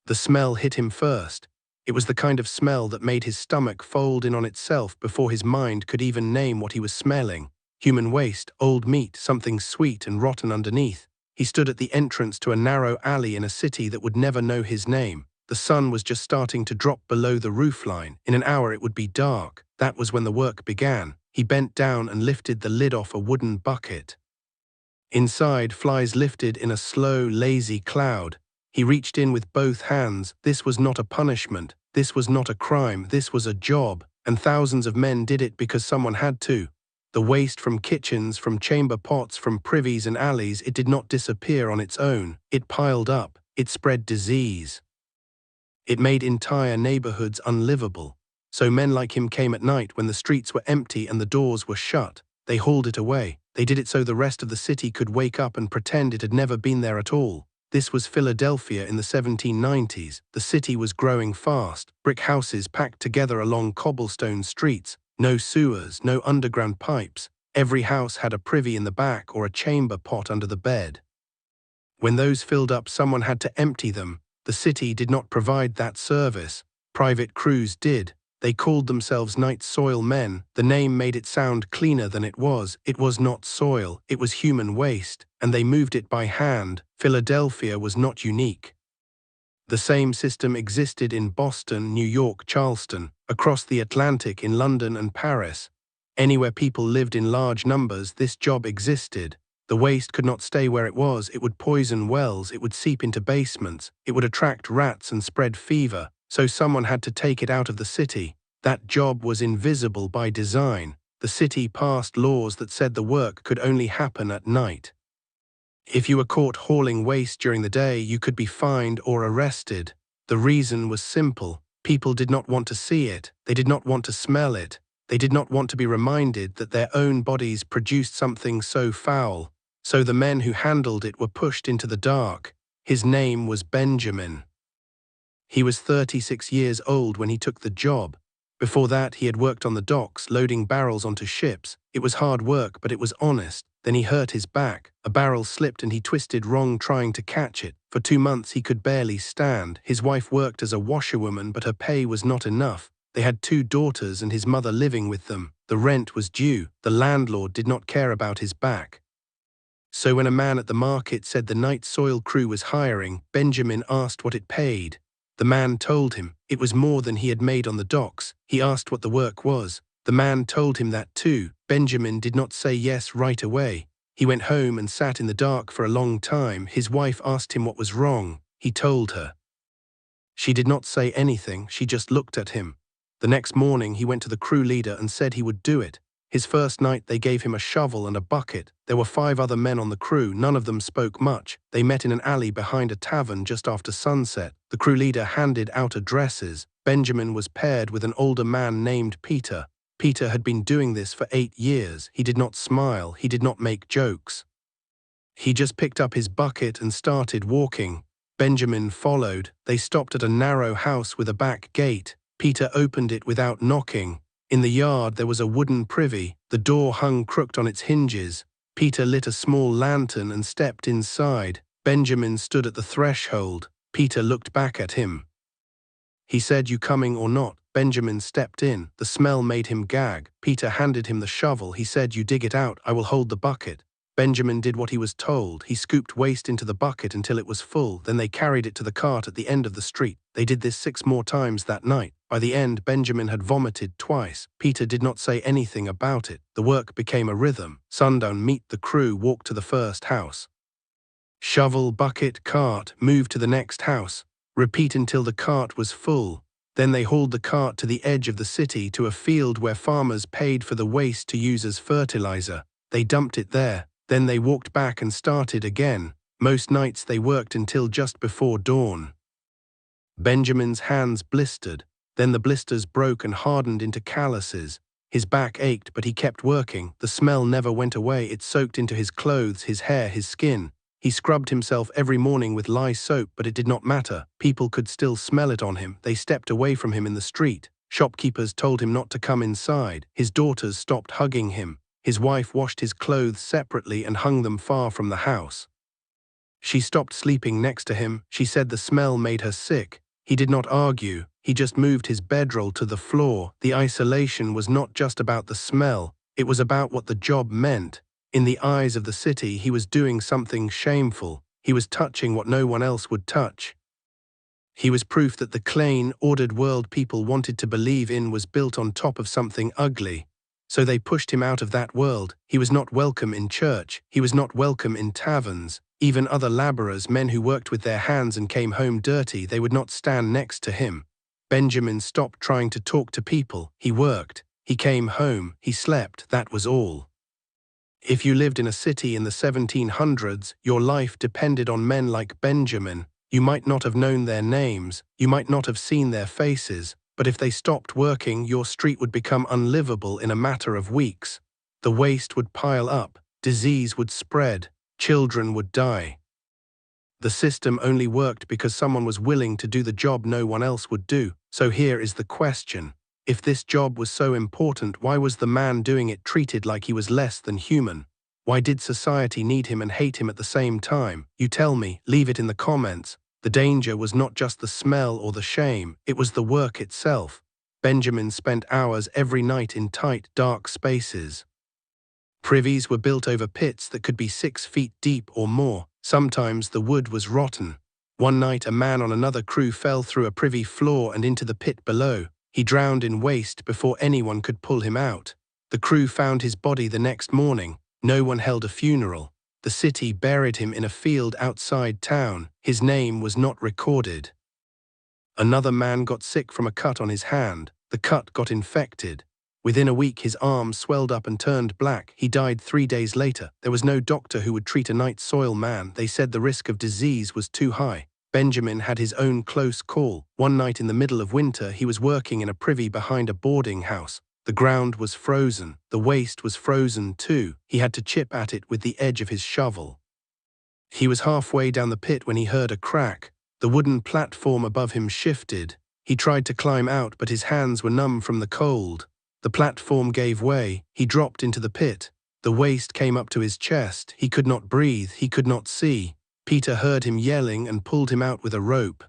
The smell hit him first. It was the kind of smell that made his stomach fold in on itself before his mind could even name what he was smelling. Human waste, old meat, something sweet and rotten underneath. He stood at the entrance to a narrow alley in a city that would never know his name. The sun was just starting to drop below the roofline. In an hour it would be dark. That was when the work began. He bent down and lifted the lid off a wooden bucket. Inside, flies lifted in a slow, lazy cloud. He reached in with both hands. This was not a punishment. This was not a crime. This was a job. And thousands of men did it because someone had to. The waste from kitchens, from chamber pots, from privies and alleys, it did not disappear on its own. It piled up. It spread disease. It made entire neighborhoods unlivable. So men like him came at night when the streets were empty and the doors were shut. They hauled it away. They did it so the rest of the city could wake up and pretend it had never been there at all. This was Philadelphia in the 1790s. The city was growing fast. Brick houses packed together along cobblestone streets. No sewers, no underground pipes. Every house had a privy in the back or a chamber pot under the bed. When those filled up, someone had to empty them. The city did not provide that service. Private crews did. They called themselves night soil men. The name made it sound cleaner than it was. It was not soil, it was human waste, and they moved it by hand. Philadelphia was not unique. The same system existed in Boston, New York, Charleston, across the Atlantic in London and Paris. Anywhere people lived in large numbers, this job existed. The waste could not stay where it was. It would poison wells, it would seep into basements, it would attract rats and spread fever. So someone had to take it out of the city. That job was invisible by design. The city passed laws that said the work could only happen at night. If you were caught hauling waste during the day, you could be fined or arrested. The reason was simple. People did not want to see it. They did not want to smell it. They did not want to be reminded that their own bodies produced something so foul. So the men who handled it were pushed into the dark. His name was Benjamin. He was 36 years old when he took the job. Before that, he had worked on the docks, loading barrels onto ships. It was hard work, but it was honest. Then he hurt his back. A barrel slipped and he twisted wrong trying to catch it. For 2 months, he could barely stand. His wife worked as a washerwoman, but her pay was not enough. They had 2 daughters and his mother living with them. The rent was due. The landlord did not care about his back. So when a man at the market said the night soil crew was hiring, Benjamin asked what it paid. The man told him. It was more than he had made on the docks. He asked what the work was. The man told him that too. Benjamin did not say yes right away. He went home and sat in the dark for a long time. His wife asked him what was wrong. He told her. She did not say anything. She just looked at him. The next morning he went to the crew leader and said he would do it. His first night they gave him a shovel and a bucket. There were 5 other men on the crew. None of them spoke much. They met in an alley behind a tavern just after sunset. The crew leader handed out addresses. Benjamin was paired with an older man named Peter. Peter had been doing this for 8 years. He did not smile. He did not make jokes. He just picked up his bucket and started walking. Benjamin followed. They stopped at a narrow house with a back gate. Peter opened it without knocking. In the yard there was a wooden privy. The door hung crooked on its hinges. Peter lit a small lantern and stepped inside. Benjamin stood at the threshold. Peter looked back at him. He said, "You coming or not?" Benjamin stepped in. The smell made him gag. Peter handed him the shovel. He said, "You dig it out. I will hold the bucket." Benjamin did what he was told. He scooped waste into the bucket until it was full. Then they carried it to the cart at the end of the street. They did this 6 more times that night. By the end, Benjamin had vomited twice. Peter did not say anything about it. The work became a rhythm. Sundown, meet the crew, walked to the first house. Shovel, bucket, cart, move to the next house. Repeat until the cart was full. Then they hauled the cart to the edge of the city to a field where farmers paid for the waste to use as fertilizer. They dumped it there. Then they walked back and started again. Most nights they worked until just before dawn. Benjamin's hands blistered. Then the blisters broke and hardened into calluses. His back ached, but he kept working. The smell never went away. It soaked into his clothes, his hair, his skin. He scrubbed himself every morning with lye soap, but it did not matter. People could still smell it on him. They stepped away from him in the street. Shopkeepers told him not to come inside. His daughters stopped hugging him. His wife washed his clothes separately and hung them far from the house. She stopped sleeping next to him. She said the smell made her sick. He did not argue. He just moved his bedroll to the floor. The isolation was not just about the smell. It was about what the job meant. In the eyes of the city, he was doing something shameful. He was touching what no one else would touch. He was proof that the clean, ordered world people wanted to believe in was built on top of something ugly. So they pushed him out of that world. He was not welcome in church. He was not welcome in taverns. Even other laborers, men who worked with their hands and came home dirty, they would not stand next to him. Benjamin stopped trying to talk to people. He worked. He came home. He slept. That was all. If you lived in a city in the 1700s, your life depended on men like Benjamin. You might not have known their names. You might not have seen their faces. But if they stopped working, your street would become unlivable in a matter of weeks. The waste would pile up. Disease would spread. Children would die. The system only worked because someone was willing to do the job no one else would do. So here is the question. If this job was so important, why was the man doing it treated like he was less than human? Why did society need him and hate him at the same time? You tell me, leave it in the comments. The danger was not just the smell or the shame, it was the work itself. Benjamin spent hours every night in tight, dark spaces. Privies were built over pits that could be 6 feet deep or more. Sometimes the wood was rotten. One night a man on another crew fell through a privy floor and into the pit below. He drowned in waste before anyone could pull him out. The crew found his body the next morning. No one held a funeral. The city buried him in a field outside town. His name was not recorded. Another man got sick from a cut on his hand. The cut got infected. Within a week, his arm swelled up and turned black. He died 3 days later. There was no doctor who would treat a night soil man. They said the risk of disease was too high. Benjamin had his own close call. One night in the middle of winter, he was working in a privy behind a boarding house. The ground was frozen. The waste was frozen too. He had to chip at it with the edge of his shovel. He was halfway down the pit when he heard a crack. The wooden platform above him shifted. He tried to climb out, but his hands were numb from the cold. The platform gave way. He dropped into the pit. The waste came up to his chest. He could not breathe. He could not see. Peter heard him yelling and pulled him out with a rope.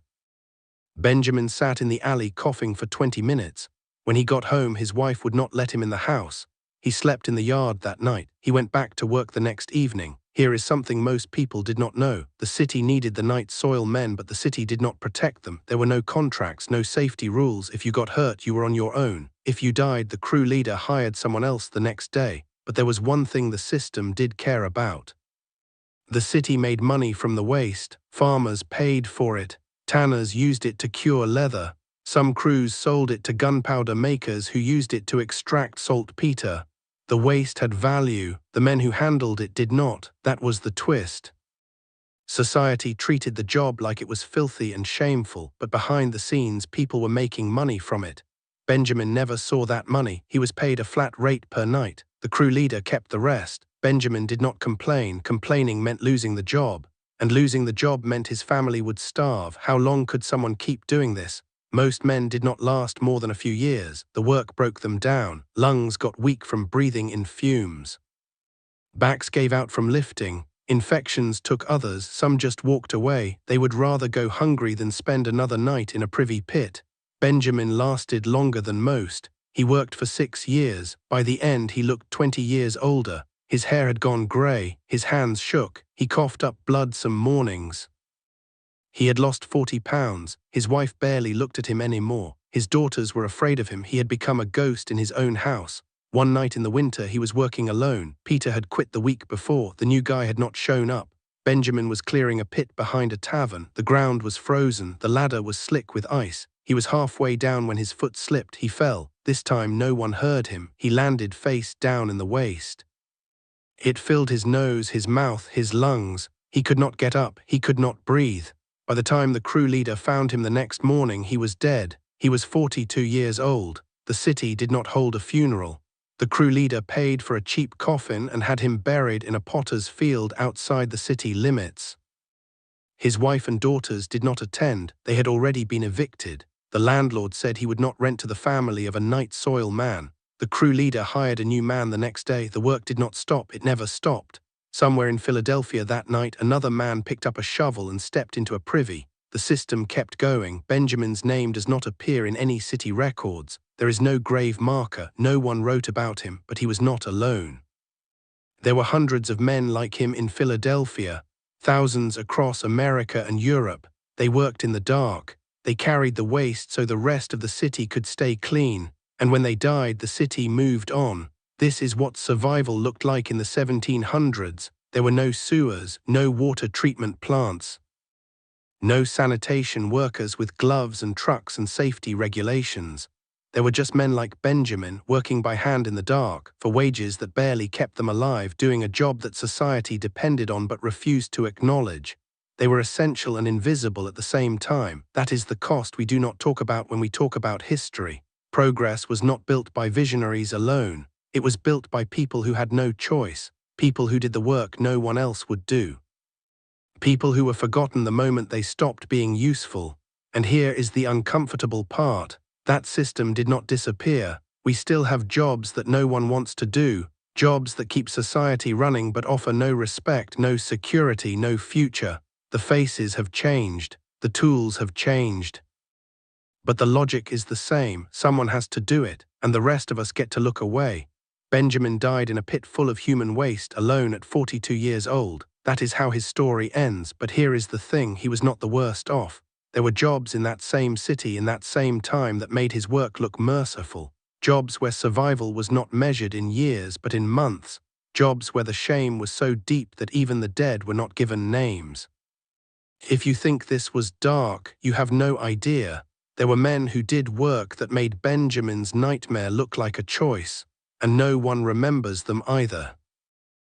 Benjamin sat in the alley coughing for 20 minutes. When he got home, his wife would not let him in the house. He slept in the yard that night. He went back to work the next evening. Here is something most people did not know. The city needed the night soil men, but the city did not protect them. There were no contracts, no safety rules. If you got hurt, you were on your own. If you died, the crew leader hired someone else the next day. But there was one thing the system did care about. The city made money from the waste. Farmers paid for it. Tanners used it to cure leather. Some crews sold it to gunpowder makers who used it to extract saltpeter. The waste had value. The men who handled it did not. That was the twist. Society treated the job like it was filthy and shameful, but behind the scenes, people were making money from it. Benjamin never saw that money. He was paid a flat rate per night. The crew leader kept the rest. Benjamin did not complain. Complaining meant losing the job. And losing the job meant his family would starve. How long could someone keep doing this? Most men did not last more than a few years. The work broke them down. Lungs got weak from breathing in fumes. Backs gave out from lifting. Infections took others. Some just walked away. They would rather go hungry than spend another night in a privy pit. Benjamin lasted longer than most. He worked for 6 years. By the end, he looked 20 years older. His hair had gone grey. His hands shook. He coughed up blood some mornings. He had lost 40 pounds. His wife barely looked at him anymore. His daughters were afraid of him. He had become a ghost in his own house. One night in the winter, he was working alone. Peter had quit the week before. The new guy had not shown up. Benjamin was clearing a pit behind a tavern. The ground was frozen. The ladder was slick with ice. He was halfway down when his foot slipped. He fell. This time no one heard him. He landed face down in the waste. It filled his nose, his mouth, his lungs. He could not get up. He could not breathe. By the time the crew leader found him the next morning, he was dead. He was 42 years old. The city did not hold a funeral. The crew leader paid for a cheap coffin and had him buried in a potter's field outside the city limits. His wife and daughters did not attend. They had already been evicted. The landlord said he would not rent to the family of a night soil man. The crew leader hired a new man the next day. The work did not stop. It never stopped. Somewhere in Philadelphia that night, another man picked up a shovel and stepped into a privy. The system kept going. Benjamin's name does not appear in any city records. There is no grave marker. No one wrote about him, but he was not alone. There were hundreds of men like him in Philadelphia, thousands across America and Europe. They worked in the dark. They carried the waste so the rest of the city could stay clean. And when they died, the city moved on. This is what survival looked like in the 1700s. There were no sewers, no water treatment plants, no sanitation workers with gloves and trucks and safety regulations. There were just men like Benjamin working by hand in the dark for wages that barely kept them alive, doing a job that society depended on but refused to acknowledge. They were essential and invisible at the same time. That is the cost we do not talk about when we talk about history. Progress was not built by visionaries alone. It was built by people who had no choice, people who did the work no one else would do. People who were forgotten the moment they stopped being useful. And here is the uncomfortable part. That system did not disappear. We still have jobs that no one wants to do, jobs that keep society running but offer no respect, no security, no future. The faces have changed. The tools have changed. But the logic is the same. Someone has to do it, and the rest of us get to look away. Benjamin died in a pit full of human waste, alone at 42 years old. That is how his story ends, but here is the thing, he was not the worst off. There were jobs in that same city in that same time that made his work look merciful. Jobs where survival was not measured in years but in months. Jobs where the shame was so deep that even the dead were not given names. If you think this was dark, you have no idea. There were men who did work that made Benjamin's nightmare look like a choice, and no one remembers them either.